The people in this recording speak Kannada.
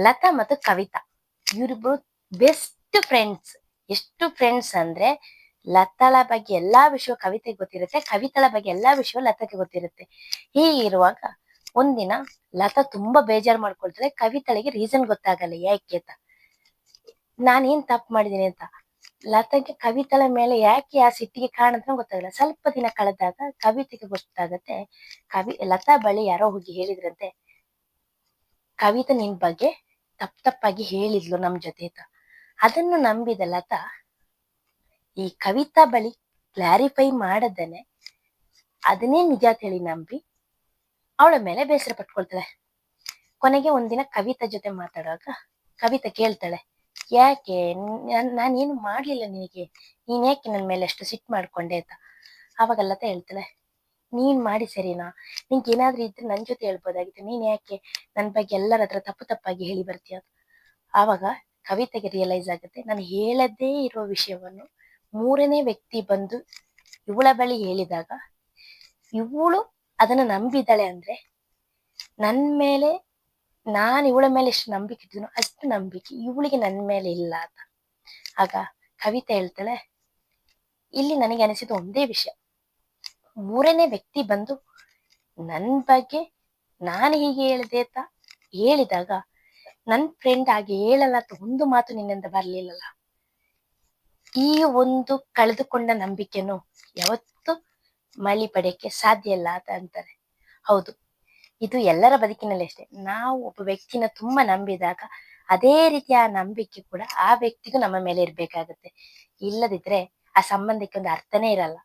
ಲತಾ ಮತ್ತು ಕವಿತಾ ಇವರಿಬ್ರು ಬೆಸ್ಟ್ ಫ್ರೆಂಡ್ಸ್. ಎಷ್ಟು ಫ್ರೆಂಡ್ಸ್ ಅಂದ್ರೆ ಲತಾಳ ಬಗ್ಗೆ ಎಲ್ಲಾ ವಿಷಯ ಕವಿತೆಗೆ ಗೊತ್ತಿರುತ್ತೆ, ಕವಿತಾಳ ಬಗ್ಗೆ ಎಲ್ಲಾ ವಿಷಯ ಲತಾಗೆ ಗೊತ್ತಿರುತ್ತೆ. ಹೀಗಿರುವಾಗ ಒಂದಿನ ಲತಾ ತುಂಬಾ ಬೇಜಾರ್ ಮಾಡ್ಕೊಳ್ತಾಳೆ, ಕವಿತಾಳಿಗೆ ರೀಸನ್ ಗೊತ್ತಾಗಲ್ಲ ಯಾಕೆ ಅಂತ. ನಾನೇನ್ ತಪ್ಪು ಮಾಡಿದೀನಿ ಅಂತ ಲತಾಗೆ ಕವಿತಾಳ ಮೇಲೆ ಯಾಕೆ ಆ ಸಿಟ್ಟಿಗೆ ಕಾರಣ ಅಂತ ಗೊತ್ತಾಗಲ್ಲ. ಸ್ವಲ್ಪ ದಿನ ಕಳೆದಾಗ ಕವಿತೆಗೆ ಗೊತ್ತಾಗತ್ತೆ, ಲತಾ ಬಳಿ ಯಾರೋ ಹೋಗಿ ಹೇಳಿದ್ರಂತೆ, ಕವಿತಾ ನಿನ್ ಬಗ್ಗೆ ತಪ್ಪಾಗಿ ಹೇಳಿದ್ಲು ನಮ್ ಜೊತೆ ಅಂತ. ಅದನ್ನು ನಂಬಿದ ಲತಾ ಈ ಕವಿತಾ ಬಳಿ ಕ್ಲಾರಿಫೈ ಮಾಡದೇನೆ ಅದನ್ನೇ ನಿಜ ತಿಳಿ ನಂಬಿ ಅವಳ ಮೇಲೆ ಬೇಸರ ಪಟ್ಕೊಳ್ತಾಳೆ. ಕೊನೆಗೆ ಒಂದಿನ ಕವಿತಾ ಜೊತೆ ಮಾತಾಡುವಾಗ ಕವಿತಾ ಕೇಳ್ತಾಳೆ, ಯಾಕೆ ನಾನೇನು ಮಾಡ್ಲಿಲ್ಲ ನಿನಗೆ, ನೀನ್ ಯಾಕೆ ನನ್ ಮೇಲೆ ಅಷ್ಟು ಸಿಟ್ಟು ಮಾಡ್ಕೊಂಡೆ ಅಂತ. ಆವಾಗ ಲತಾ ಹೇಳ್ತಾಳೆ, ನೀನ್ ಮಾಡಿ ಸರಿನಾ, ನಿಂಗೆ ಏನಾದ್ರೂ ಇದ್ರೆ ನನ್ ಜೊತೆ ಹೇಳ್ಬೋದಾಗಿತ್ತು, ನೀನ್ ಯಾಕೆ ನನ್ ಬಗ್ಗೆ ಎಲ್ಲರ ಹತ್ರ ತಪ್ಪಾಗಿ ಹೇಳಿ ಬರ್ತೀಯ. ಆವಾಗ ಕವಿತೆಗೆ ರಿಯಲೈಸ್ ಆಗುತ್ತೆ, ನಾನು ಹೇಳದೇ ಇರೋ ವಿಷಯವನ್ನು ಮೂರನೇ ವ್ಯಕ್ತಿ ಬಂದು ಇವಳ ಬಳಿ ಹೇಳಿದಾಗ ಇವಳು ಅದನ್ನ ನಂಬಿದ್ದಾಳೆ ಅಂದ್ರೆ ನನ್ ಮೇಲೆ, ನಾನು ಇವಳ ಮೇಲೆ ಎಷ್ಟು ನಂಬಿಕೆ ಇಟ್ಟಿದ್ನೋ ಅಷ್ಟು ನಂಬಿಕೆ ಇವಳಿಗೆ ನನ್ ಮೇಲೆ ಇಲ್ಲ ಅಂತ. ಆಗ ಕವಿತೆ ಹೇಳ್ತಾಳೆ, ಇಲ್ಲಿ ನನಗೆ ಅನಿಸಿದ ಒಂದೇ ವಿಷಯ, ಮೂರನೇ ವ್ಯಕ್ತಿ ಬಂದು ನನ್ ಬಗ್ಗೆ ನಾನು ಹೀಗೆ ಹೇಳಿದೆ ಅಂತ ಹೇಳಿದಾಗ ನನ್ ಫ್ರೆಂಡ್ ಹಾಗೆ ಹೇಳಲ್ಲ ಅಂತ ಒಂದು ಮಾತು ನಿನ್ನಿಂದ ಬರ್ಲಿಲ್ಲಲ್ಲ, ಈ ಒಂದು ಕಳೆದುಕೊಂಡ ನಂಬಿಕೆನು ಯಾವತ್ತೂ ಮಳಿ ಪಡೆಯಕ್ಕೆ ಸಾಧ್ಯ ಇಲ್ಲ ಅಂತ ಅಂತಾರೆ. ಹೌದು, ಇದು ಎಲ್ಲರ ಬದುಕಿನಲ್ಲಿ ಅಷ್ಟೇ. ನಾವು ಒಬ್ಬ ವ್ಯಕ್ತಿನ ತುಂಬಾ ನಂಬಿದಾಗ ಅದೇ ರೀತಿ ಆ ನಂಬಿಕೆ ಕೂಡ ಆ ವ್ಯಕ್ತಿಗೂ ನಮ್ಮ ಮೇಲೆ ಇರ್ಬೇಕಾಗತ್ತೆ. ಇಲ್ಲದಿದ್ರೆ ಆ ಸಂಬಂಧಕ್ಕೆ ಒಂದು ಅರ್ಥನೇ ಇರಲ್ಲ.